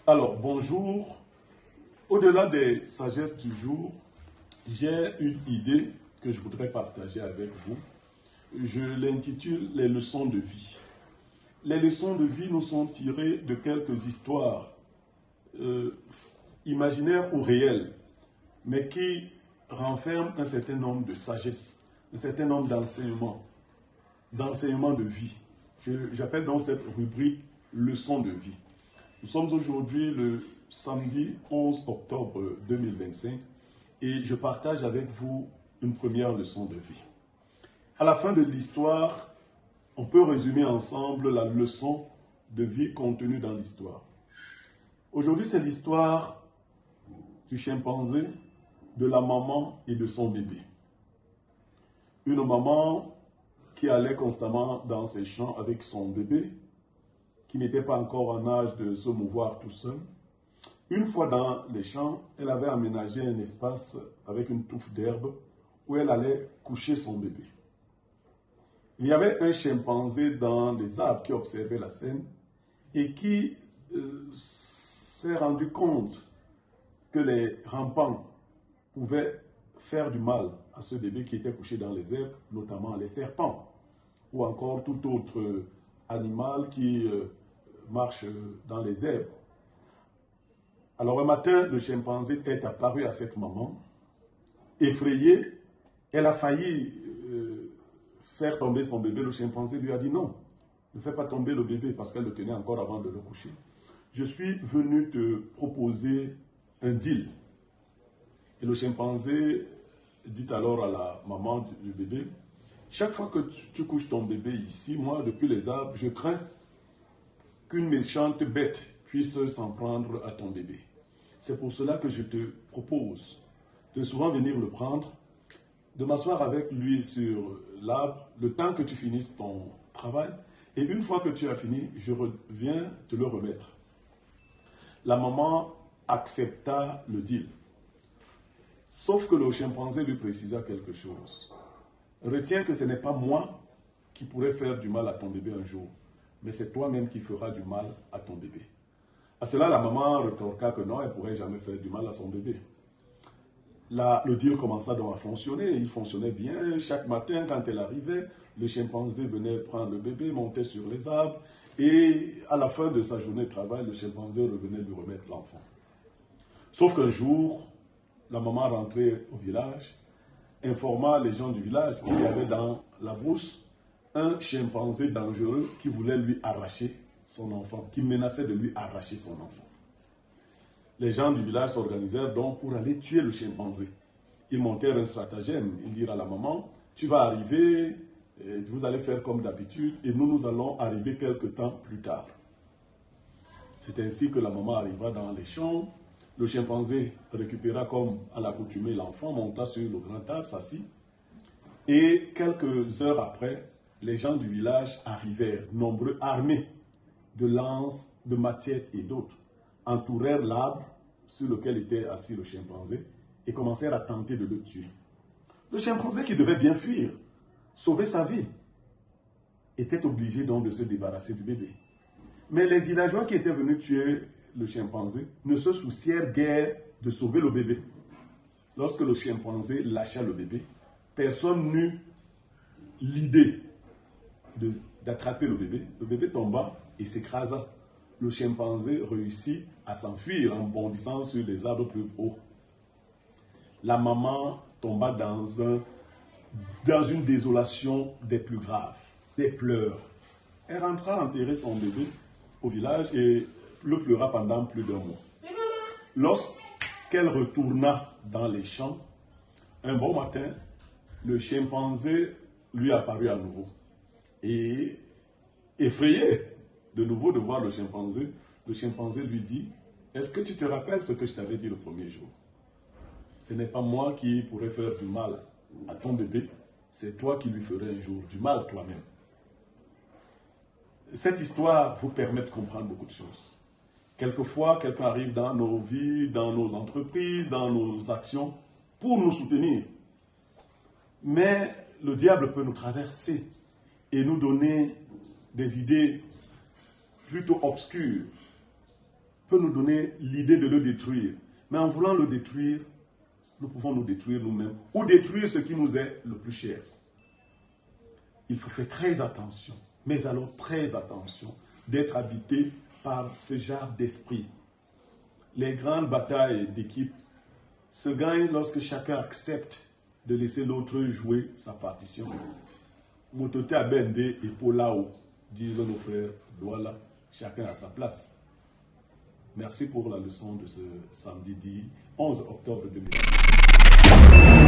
Alors, bonjour. Au-delà des sagesses du jour, j'ai une idée que je voudrais partager avec vous. Je l'intitule « Les leçons de vie ». Les leçons de vie nous sont tirées de quelques histoires imaginaires ou réelles, mais qui renferment un certain nombre de sagesse, un certain nombre d'enseignements de vie. J'appelle donc cette rubrique « Leçons de vie ». Nous sommes aujourd'hui le samedi 11 octobre 2025 et je partage avec vous une première leçon de vie. À la fin de l'histoire, on peut résumer ensemble la leçon de vie contenue dans l'histoire. Aujourd'hui, c'est l'histoire du chimpanzé, de la maman et de son bébé. Une maman qui allait constamment dans ses champs avec son bébé, qui n'était pas encore en âge de se mouvoir tout seul. Une fois dans les champs, elle avait aménagé un espace avec une touffe d'herbe où elle allait coucher son bébé. Il y avait un chimpanzé dans les arbres qui observait la scène et qui s'est rendu compte que les rampants pouvaient faire du mal à ce bébé qui était couché dans les herbes, notamment les serpents ou encore tout autre animal qui marche dans les herbes. Alors un matin, le chimpanzé est apparu à cette maman, effrayée. Elle a failli faire tomber son bébé. Le chimpanzé lui a dit non, ne fais pas tomber le bébé parce qu'elle le tenait encore avant de le coucher. Je suis venu te proposer un deal. Et le chimpanzé dit alors à la maman du bébé, chaque fois que tu couches ton bébé ici, moi, depuis les arbres, je crains qu'une méchante bête puisse s'en prendre à ton bébé. C'est pour cela que je te propose de souvent venir le prendre, de m'asseoir avec lui sur l'arbre, le temps que tu finisses ton travail, et une fois que tu as fini, je reviens te le remettre. La maman accepta le deal. Sauf que le chimpanzé lui précisa quelque chose. Retiens que ce n'est pas moi qui pourrais faire du mal à ton bébé un jour, mais c'est toi-même qui feras du mal à ton bébé. À cela, la maman retorqua que non, elle ne pourrait jamais faire du mal à son bébé. Là, le deal commença donc à fonctionner. Il fonctionnait bien. Chaque matin, quand elle arrivait, le chimpanzé venait prendre le bébé, montait sur les arbres, et à la fin de sa journée de travail, le chimpanzé revenait lui remettre l'enfant. Sauf qu'un jour, la maman rentrait au village, informa les gens du village qu'il y avait dans la brousse un chimpanzé dangereux qui voulait lui arracher son enfant, qui menaçait de lui arracher son enfant. Les gens du village s'organisèrent donc pour aller tuer le chimpanzé. Ils montèrent un stratagème. Ils dirent à la maman, tu vas arriver, vous allez faire comme d'habitude, et nous allons arriver quelque temps plus tard. C'est ainsi que la maman arriva dans les champs. Le chimpanzé récupéra comme à l'accoutumée l'enfant, monta sur le grand arbre, s'assit. Et quelques heures après, les gens du village arrivèrent, nombreux, armés de lances, de machettes et d'autres, entourèrent l'arbre sur lequel était assis le chimpanzé et commencèrent à tenter de le tuer. Le chimpanzé, qui devait bien fuir, sauver sa vie, était obligé donc de se débarrasser du bébé. Mais les villageois qui étaient venus tuer le chimpanzé ne se soucièrent guère de sauver le bébé. Lorsque le chimpanzé lâcha le bébé, personne n'eut l'idée d'attraper le bébé. Le bébé tomba et s'écrasa. Le chimpanzé réussit à s'enfuir en bondissant sur des arbres plus hauts. La maman tomba dans une désolation des plus graves, des pleurs. Elle rentra enterrer son bébé au village et le pleura pendant plus d'un mois. Lorsqu'elle retourna dans les champs, un bon matin, le chimpanzé lui apparut à nouveau. Et effrayé de nouveau de voir le chimpanzé lui dit, est-ce que tu te rappelles ce que je t'avais dit le premier jour? Ce n'est pas moi qui pourrais faire du mal à ton bébé, c'est toi qui lui ferais un jour du mal toi-même. Cette histoire vous permet de comprendre beaucoup de choses. Quelquefois, quelqu'un arrive dans nos vies, dans nos entreprises, dans nos actions, pour nous soutenir. Mais le diable peut nous traverser et nous donner des idées plutôt obscures, peut nous donner l'idée de le détruire. Mais en voulant le détruire, nous pouvons nous détruire nous-mêmes ou détruire ce qui nous est le plus cher. Il faut faire très attention, mais alors très attention, d'être habité par ce genre d'esprit. Les grandes batailles d'équipe se gagnent lorsque chacun accepte de laisser l'autre jouer sa partition. Motote Abende et Polao, disent nos frères, voilà, chacun à sa place. Merci pour la leçon de ce samedi 11 octobre 2020.